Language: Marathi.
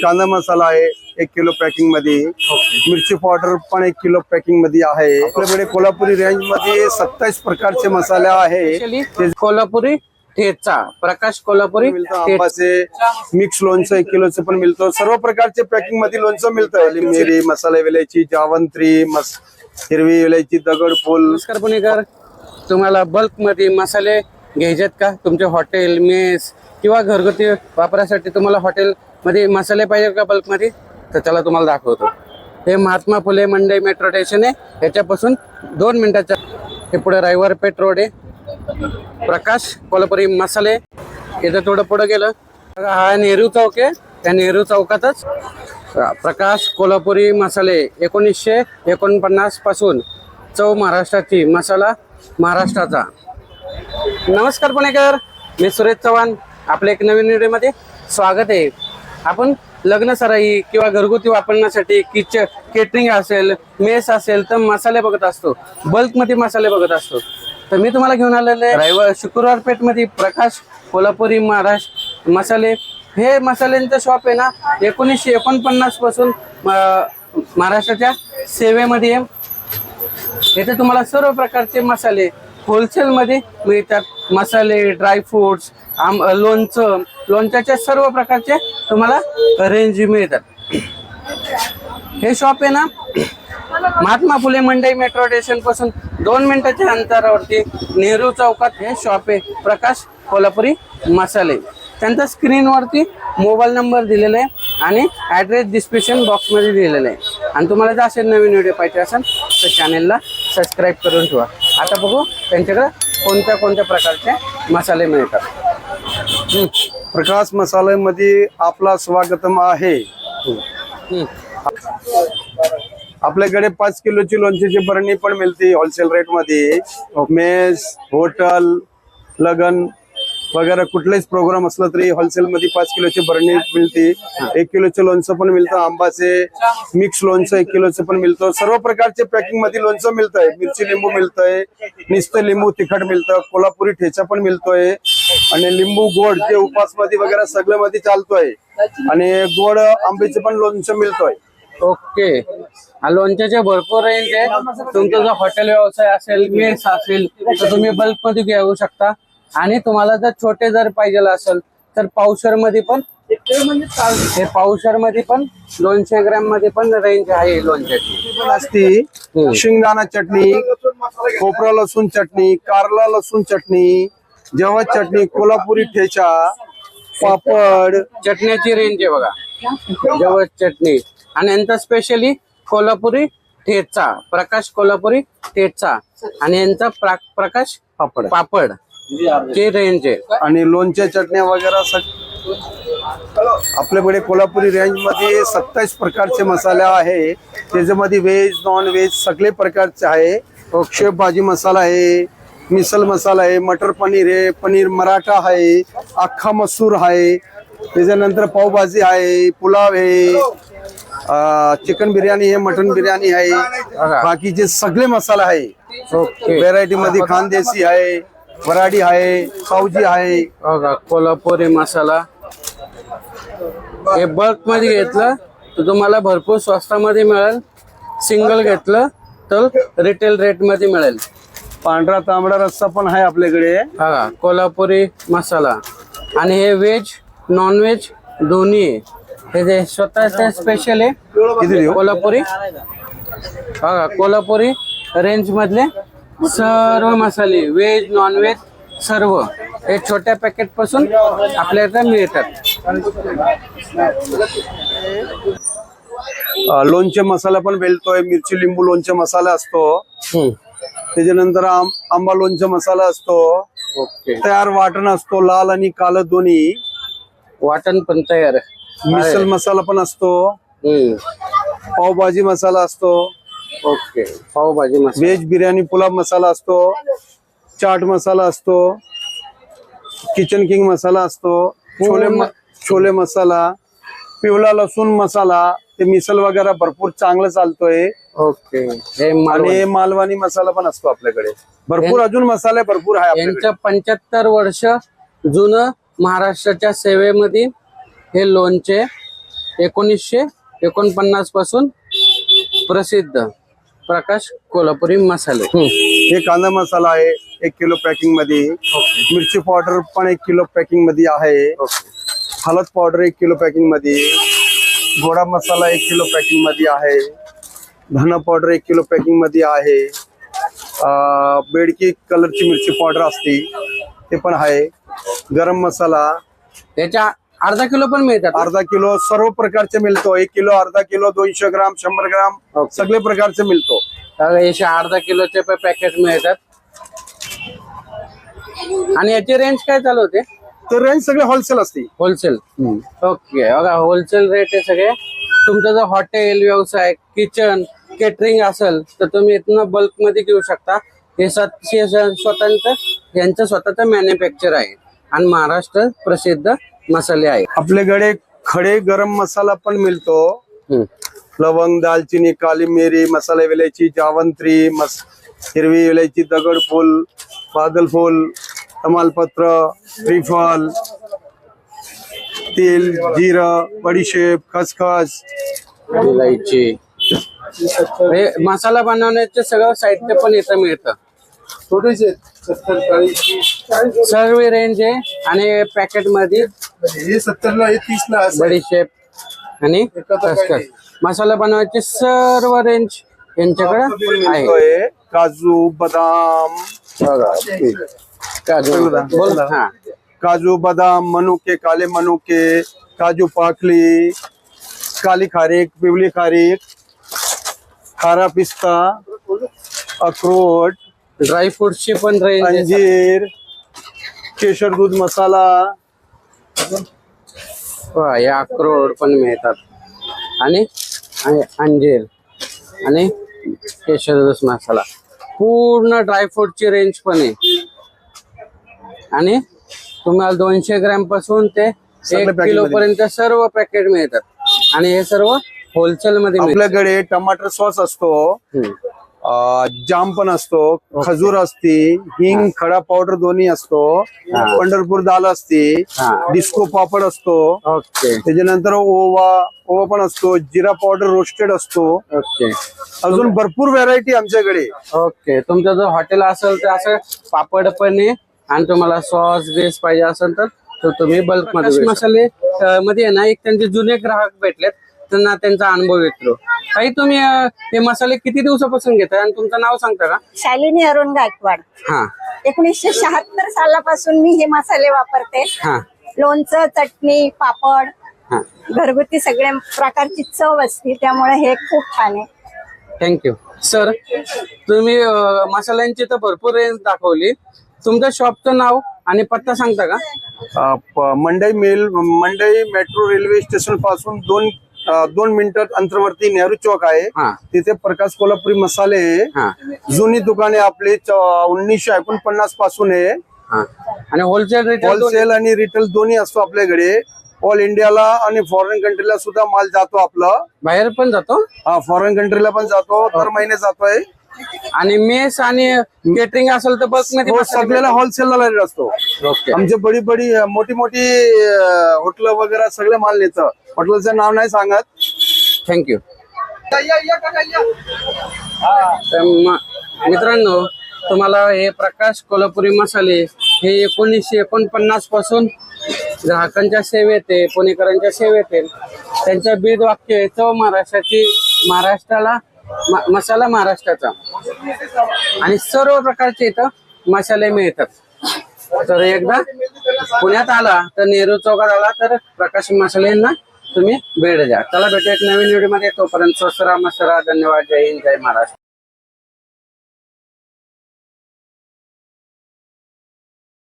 कांदा मसाला आहे 1 किलो पॅकिंग मध्ये, मिरची पावडर पण 1 किलो पॅकिंग मध्ये आहे। आपल्याकडे कोल्हापुरी रेंज मध्ये 27 प्रकारचे मसाले आहे। कोल्हापुरी ठेचा, प्रकाश कोल्हापुरी आंबाचे मिक्स लोणचं 1 किलोचं पण मिळतं। सर्व प्रकारचे पॅकिंग मध्ये लोणचं मिळतं। मिरी, मसाला वेलायची, जावंत्री, हिरवी वेलायची, दगडफूल। नमस्कार पुणेकर, तुम्हाला बल्क मध्ये मसाले घ्यायचेत का? तुमचे हॉटेल, मेस किंवा घरगुती वापरासाठी तुम्हाला हॉटेल मध्ये मसाले पाहिजे का बल्क मध्ये? तर चला तुम्हाला दाखवतो। हे महात्मा फुले मंडई मेट्रो स्टेशन आहे, याच्यापासून 2 मिनिटाच्या हे पुढे रायवर पेठ रोड आहे। प्रकाश कोल्हापुरी मसाले, इथं थोडं पुढे गेलं हा नेहरू चौक आहे, त्या नेहरू चौकातच प्रकाश कोल्हापुरी मसाले 1949 पासून चव महाराष्ट्राची, मसाला महाराष्ट्राचा। नमस्कार पुणेकर, मी सुरेश चव्हाण, आपल्या एक नवीन व्हिडिओमध्ये स्वागत आहे। आपण लग्न सराई किंवा घरगुती वापरण्यासाठी केटरिंग असेल, मेस असेल तर मसाले बघत असतो, बल्कमध्ये मसाले बघत असतो। तर मी तुम्हाला घेऊन आलेले रविवार शुक्रवार पेठ मध्ये प्रकाश कोल्हापुरी महाराष्ट्र मसाले। हे मसाल्यांचं शॉप आहे ना 1949 पासून महाराष्ट्राच्या सेवेमध्ये आहे। इथे तुम्हाला सर्व प्रकारचे मसाले होलसेल मध्ये मिळतात। मसाले, ड्रायफ्रुट्स, लोणचं, लोणच्याचे सर्व प्रकारचे तुम्हाला रेंज मिळतात। हे शॉप आहे ना महात्मा फुले मंडई मेट्रो स्टेशन पासून 2 मिनिटाच्या अंतरावरती नेहरू चौकात हे शॉप आहे, प्रकाश कोल्हापुरी मसाले। त्यांचा स्क्रीनवरती मोबाईल नंबर दिलेला आहे आणि ॲड्रेस डिस्क्रिप्शन बॉक्समध्ये दिलेला आहे। आणि तुम्हाला जर असे नवीन व्हिडिओ पाहिजे असेल तर चॅनेलला सबस्क्राईब करून ठेवा। आता बघू त्यांच्याकडे कोणत्या कोणत्या प्रकारचे मसाले मिळतात। प्रकाश मसाल्यामध्ये आपला स्वागतम आहे। आपल्याकडे 5 किलोची लोणच्याची बरणी पण मिळते होलसेल रेट मध्ये। मेस, होटल, लगन वगैरे कुठलाच प्रोग्राम असला तरी होलसेल मध्ये 5 किलोची बरणी मिळते। 1 किलोचं लोणचं पण मिळतं, आंबाचे मिक्स लोणचं 1 किलोचं पण मिळतं। सर्व प्रकारचे पॅकिंग मध्ये लोणचं मिळतंय, मिरची लिंबू मिळतंय, नुसतं लिंबू तिखट मिळतं, कोल्हापुरी ठेचा पण मिळतोय आणि लिंबू गोड जे उपास मध्ये वगैरे सगळं मध्ये चालतोय आणि गोड आंब्याचे पण लोणचं मिळतोय। ओके, लोणच्याचे भरपूर रेंज आहे। तुमचा जर हॉटेल व्यवसाय असेल, मेस असेल तर तुम्ही बल्क मध्ये घेऊ शकता। आणि तुम्हाला जर छोटे जर पाहिजे असेल तर पावशर मध्ये पण, हे पावशर मध्ये पण 200 ग्रॅम मध्ये पण रेंज आहे लोणच्याची पण असती। शेंगदाणा चटणी, खोबरा लसूण चटणी, कारला लसूण चटणी, जवस चटणी, कोल्हापुरी ठेचा, पापड, चटण्याची रेंज आहे बघा, जवस चटणी। आणि यांचा स्पेशली कोल्हापुरी ठेचा, प्रकाश कोल्हापुरी ठेचा आणि यांचा प्रकाश पापड ची रेंज आहे। आणि लोणच्या चटण्या वगैरे आपल्याकडे कोल्हापुरी रेंज मध्ये 27 प्रकारचे मसाले आहे। त्याच्यामध्ये व्हेज, नॉन व्हेज सगळे प्रकारचे आहे। शेफ भाजी मसाला आहे, मिसल मसाला आहे, मटर पनीर आहे, पनीर मराठा आहे, अख्खा मसूर आहे, त्याच्यानंतर पावभाजी आहे, पुलाव आहे, चिकन बिर्याणी आहे, मटन बिर्याणी आहे, बाकीचे सगळे मसाले आहे। व्हेरायटी मध्ये खानदेशी आहे, वराडी आहे, सावजी आहे। कोल्हापुरी मसाला हे बल्क मध्ये घेतलं तर तुम्हाला भरपूर स्वस्तामध्ये मिळेल, सिंगल घेतलं तर रिटेल रेट मध्ये मिळेल। पांढरा तांबडा रस्सा पण आहे आपल्याकडे। हा कोल्हापुरी मसाला आणि हे व्हेज नॉन व्हेज दोन्ही आहे। हे जे स्वतःचे स्पेशल आहे कोल्हापुरी। हा कोल्हापुरी रेंज मधले सर्व मसाले व्हेज नॉन व्हेज सर्व हे छोट्या पॅकेट पासून आपल्याकडे मिळतात। लोणचे मसाला पण मिळतोय, मिरची लिंबू लोणचे मसाला असतो, त्याच्यानंतर आंबा लोणचे मसाला असतो, तयार वाटण असतो, लाल आणि काळ दोन्ही वाटण पण तयार, मिसल मसाला पण असतो, पावभाजी मसाला असतो, ओके पावभाजी मसाला, व्हेज बिर्याणी पुलाव मसाला असतो, चाट मसाला असतो, किचन किंग मसाला असतो, छोले मसाला, पिवळा लसूण मसाला, ते मिसल वगैरे भरपूर चांगलं चालतोय। ओके, आणि मालवणी मसाला पण असतो आपल्याकडे, भरपूर अजून मसाले भरपूर आहे। यांचं 75 वर्ष जुनं महाराष्ट्राच्या सेवेमध्ये हे लोणचे 1949 पासून प्रसिद्ध प्रकाश कोल्हापुरी मसाले. हे कांदा मसाला आहे 1 किलो पॅकिंग मध्ये. मिरची पावडर पण 1 किलो पॅकिंग मध्ये आहे. हळद पावडर 1 किलो पॅकिंग मध्ये. गोडा मसाला 1 किलो पॅकिंग मध्ये आहे. धना पावडर 1 किलो पॅकिंग मध्ये आहे. बेडकी कलरची मिरची पावडर असते ते पण आहे. गरम मसाला त्याच्या अर्धा किलो पण मिळतात. अर्धा किलो सर्व प्रकारचे मिळतो. 1 किलो, अर्धा किलो, 200 ग्राम, 100 ग्राम सगळे प्रकारचे मिळतो. याचे अर्धा किलोचे पॅकेट मिळतात. आणि याची रेंज काय चालू होते? तर रेंज सगळे होलसेल असते. होलसेल. ओके, बघा होलसेल रेट आहे सगळे. तुमचं जर हॉटेल व्यवसाय, किचन, केटरिंग असेल तर तुम्ही इथनं बल्क मध्ये घेऊ शकता. हे स्वतंत्र यांचं स्वतःचं मॅन्युफॅक्चर आहे आणि महाराष्ट्र प्रसिद्ध मसाले आहे. आपल्याकडे खडे गरम मसाला पण मिळतो. लवंग, दालचिनी, काली मिरी, मसाला विलायची, जावंत्री, हिरवी विलायची, दगडफूल, बादलफूल, तमालपत्र, श्रीफल, तेल, जिरं, बडीशेप, खसखस, इलायची. हे मसाला बनवण्याचे सगळं साहित्य पण इथं मिळतं. थोडेसे सर्व रेंज आहे. आणि पॅकेट मध्ये हे 70 ला, हे 30 ला. बडीशेप आणि खसखस मसाला बनवायची सर्व रेंज यांच्याकडे आहे. काजू, बदाम, काजू बोल. हा, काजू, बदाम, मनुके, काले मनुके, काजू पाकली, काली खारीक, पिवळी खारीक, खारा पिस्ता, अक्रोड, ड्रायफ्रुटची पण रेंज, अंजीर, केशर दूध मसाला, हे अक्रोड पण मिळतात. आणि अंजीर आणि केशर दूध मसाला, पूर्ण ड्रायफ्रुटची रेंज पण आहे. आणि तुम्हाला 200 ग्रॅम पासून ते 1 किलो पर्यंत सर्व पॅकेट मिळतात. आणि हे सर्व होलसेल मध्ये मिळतात. आपल्याकडे टमाटर सॉस असतो, जाम पण असतो, खजूर असती, हिंग, खडा पावडर दोन्ही असतो, पंढरपूर दाल असते, डिस्को पापड असतो. ओके. त्याच्यानंतर ओवा पण असतो, जिरा पावडर रोस्टेड असतो. ओके. अजून भरपूर व्हरायटी आमच्याकडे. ओके. तुमचं जर हॉटेल असेल तर असं पापड पण आहे. आणि तुम्हाला सॉस बेस पाहिजे असेल तर तुम्ही बल्क मध्ये मसाले मध्ये ना एक त्यांचे जुने ग्राहक भेटलेत, त्यांना त्यांचा अनुभव येतो. काही तुम्ही हे मसाले किती दिवसापासून घेताय आणि तुमचं नाव सांगता का? शालिनी अरुण गायकवाड. हा. 1976 सालापासून मी हे मसाले वापरते. हा. लोणचं, चटणी, पापड, हा. घरगुती सगळ्या प्रकारची चव असते, त्यामुळे हे खूप छान आहे. Thank you sir. तुम्ही मसाल्यांची तर भरपूर रेंज दाखवली. तुमच्या शॉपचं नाव आणि पत्ता सांगता का? मंडई मेट्रो रेल्वे स्टेशन पासून 2 मिनिटात अंतरावरती नेहरू चौक आहे. तिथे प्रकाश कोल्हापुरी मसाले जुनी दुकाने आपली 1949 पासून आहे. आणि होलसेल आणि रिटेल दोन्ही असतो आपल्याकडे. ऑल इंडियाला आणि फॉरेन कंट्रीला सुद्धा माल जातो. आपला बाहेर पण जातो. हा, फॉरेन कंट्रीला पण जातो. दर महिने जातोय. आणि मेस आणि केटरिंग असेल तर बल्क मध्ये सगळ्याला होलसेलला रेट असतो. आमचे बडी मोठी हॉटेल वगैरे सगळे माल नेतं. हॉटेलचं नाव नाही सांगत. थँक्यू. मित्रांनो, तुम्हाला हे प्रकाश कोल्हापुरी मसाले हे 1949 पासून ग्राहकांच्या सेवेत आहे, पुणेकरांच्या सेवेत आहे. त्यांच्या बीज वाक्य आहे, चव महाराष्ट्राची, महाराष्ट्राला मसाला महाराष्ट्राचा. आणि सर्व प्रकारचे इथं मसाले मिळतात. तर एकदा पुण्यात आला तर नेहरू चौकात आला तर प्रकाश मसाल्यांना तुम्ही भेट द्या. चला भेटू एक नवीन व्हिडिओ मध्ये. तोपर्यंत स्वस्त राहा, मस्त राहा. धन्यवाद. जय हिंद, जय महाराष्ट्र.